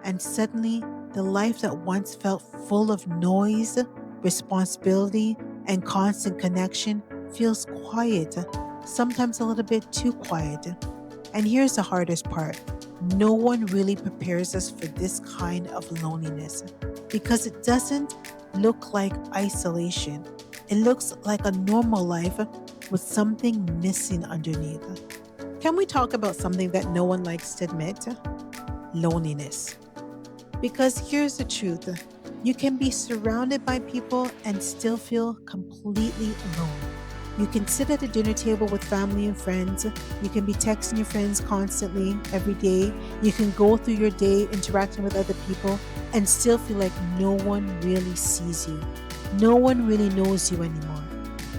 And suddenly, the life that once felt full of noise, responsibility, and constant connection feels quiet, sometimes a little bit too quiet. And here's the hardest part: no one really prepares us for this kind of loneliness because it doesn't look like isolation. It looks like a normal life with something missing underneath. Can we talk about something that no one likes to admit? Loneliness. Because here's the truth: you can be surrounded by people and still feel completely alone. You can sit at a dinner table with family and friends. You can be texting your friends constantly every day. You can go through your day interacting with other people and still feel like no one really sees you. No one really knows you anymore.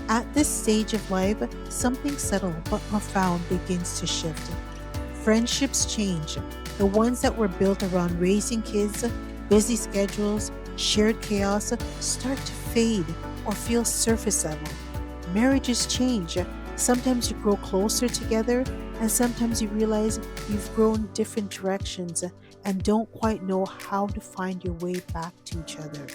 At this stage of life, something subtle but profound begins to shift. Friendships change. The ones that were built around raising kids, busy schedules, shared chaos start to fade or feel surface level. Marriages change. Sometimes you grow closer together, and sometimes you realize you've grown different directions and don't quite know how to find your way back to each other.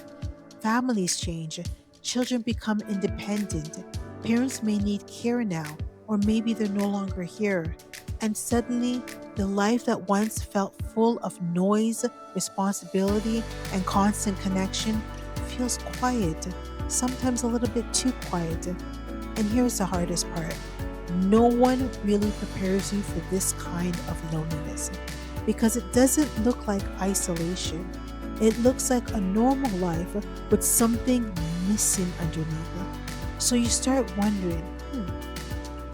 Families change. Children become independent. Parents may need care now, or maybe they're no longer here. And suddenly, the life that once felt full of noise, responsibility, and constant connection feels quiet, sometimes a little bit too quiet. And here's the hardest part: no one really prepares you for this kind of loneliness because it doesn't look like isolation. It looks like a normal life with something missing underneath. So you start wondering,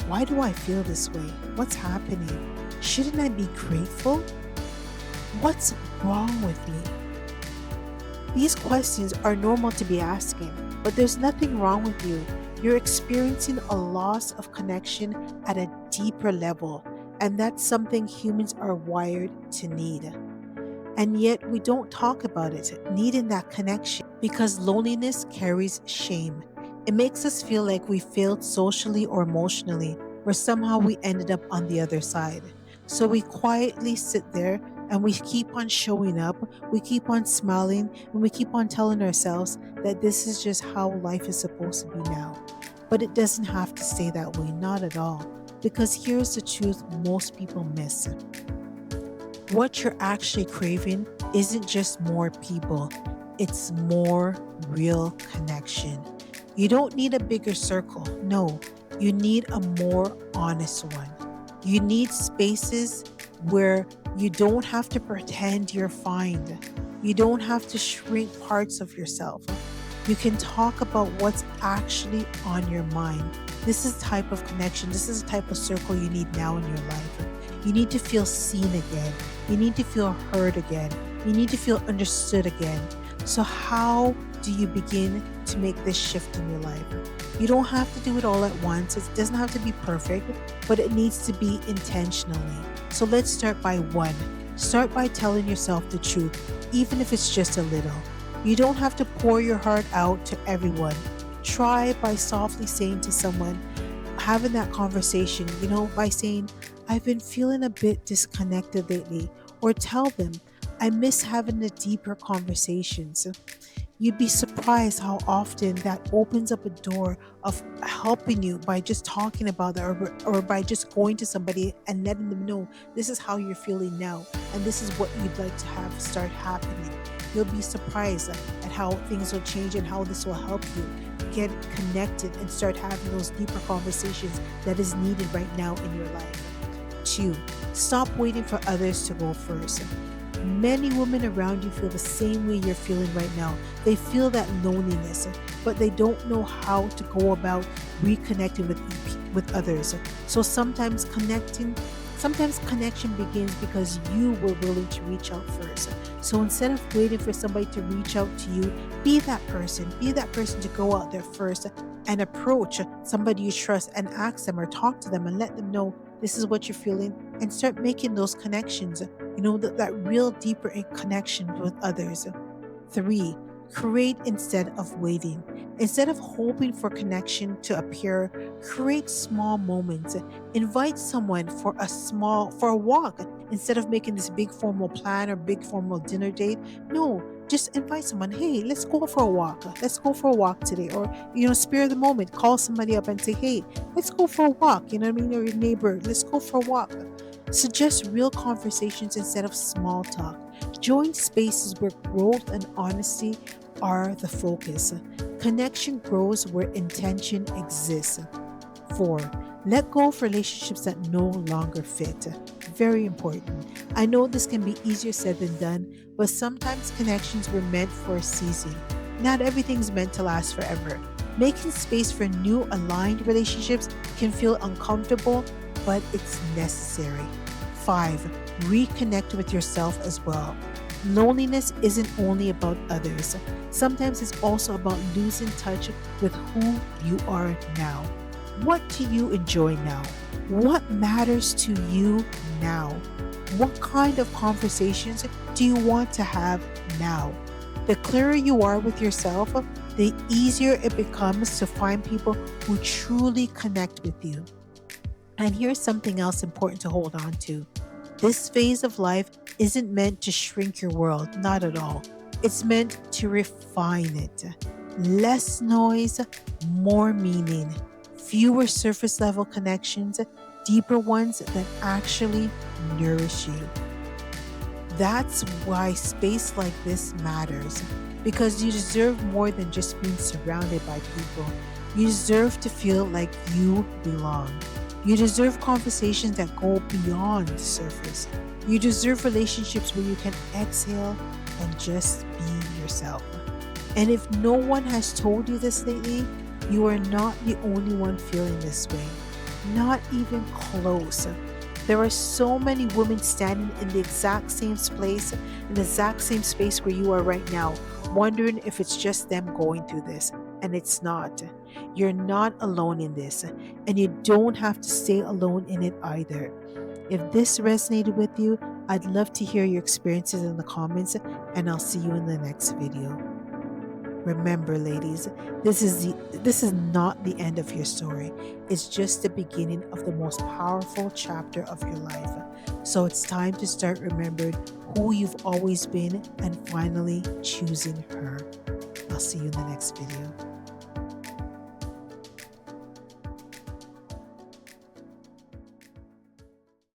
why do I feel this way? What's happening? Shouldn't I be grateful? What's wrong with me? These questions are normal to be asking, but there's nothing wrong with you. You're experiencing a loss of connection at a deeper level, and that's something humans are wired to need. And yet we don't talk about it, needing that connection, because loneliness carries shame. It makes us feel like we failed socially or emotionally, or somehow we ended up on the other side. So we quietly sit there and we keep on showing up, we keep on smiling, and we keep on telling ourselves that this is just how life is supposed to be now. But it doesn't have to stay that way, not at all. Because here's the truth most people miss: what you're actually craving isn't just more people, it's more real connection. You don't need a bigger circle. No, you need a more honest one. You need spaces where you don't have to pretend you're fine. You don't have to shrink parts of yourself. You can talk about what's actually on your mind. This is the type of connection, this is the type of circle you need now in your life. You need to feel seen again. You need to feel heard again. You need to feel understood again. So, how do you begin to make this shift in your life? You don't have to do it all at once. It doesn't have to be perfect, but it needs to be intentionally. So, let's start by one. Start by telling yourself the truth, even if it's just a little. You don't have to pour your heart out to everyone. Try by softly saying to someone, having that conversation, by saying, I've been feeling a bit disconnected lately, or tell them, I miss having the deeper conversations. You'd be surprised how often that opens up a door of helping you by just talking about that, or by just going to somebody and letting them know this is how you're feeling now and this is what you'd like to have start happening. You'll be surprised at how things will change and how this will help you get connected and start having those deeper conversations that is needed right now in your life. Two, stop waiting for others to go first. Many women around you feel the same way you're feeling right now. They feel that loneliness, but they don't know how to go about reconnecting with others. So sometimes connection begins because you were willing to reach out first. So instead of waiting for somebody to reach out to you, be that person. Be that person to go out there first and approach somebody you trust and ask them or talk to them and let them know this is what you're feeling, and start making those connections, that real deeper connection with others. Three, create instead of waiting. Instead of hoping for connection to appear, create small moments. Invite someone for a walk Instead of making this big formal plan or big formal dinner date, no, just invite someone. Hey, let's go for a walk. Let's go for a walk today. Or, spare the moment. Call somebody up and say, hey, let's go for a walk. You know what I mean? Or your neighbor, let's go for a walk. Suggest real conversations instead of small talk. Join spaces where growth and honesty are the focus. Connection grows where intention exists. 4. Let go of relationships that no longer fit. Very important. I know this can be easier said than done, but sometimes connections were meant for a season. Not everything's meant to last forever. Making space for new aligned relationships can feel uncomfortable, but it's necessary. 5. Reconnect with yourself as well. Loneliness isn't only about others. Sometimes it's also about losing touch with who you are now. What do you enjoy now? What matters to you now? What kind of conversations do you want to have now? The clearer you are with yourself, the easier it becomes to find people who truly connect with you. And here's something else important to hold on to. This phase of life isn't meant to shrink your world, not at all. It's meant to refine it. Less noise, more meaning. Fewer surface level connections, deeper ones that actually nourish you. That's why space like this matters, because you deserve more than just being surrounded by people. You deserve to feel like you belong. You deserve conversations that go beyond the surface. You deserve relationships where you can exhale and just be yourself. And if no one has told you this lately, you are not the only one feeling this way. Not even close. There are so many women standing in the exact same place, in the exact same space where you are right now, wondering if it's just them going through this. And it's not. You're not alone in this, and you don't have to stay alone in it either. If this resonated with you, I'd love to hear your experiences in the comments, and I'll see you in the next video. Remember, ladies, this is not the end of your story. It's just the beginning of the most powerful chapter of your life. So it's time to start remembering who you've always been and finally choosing her. I'll see you in the next video.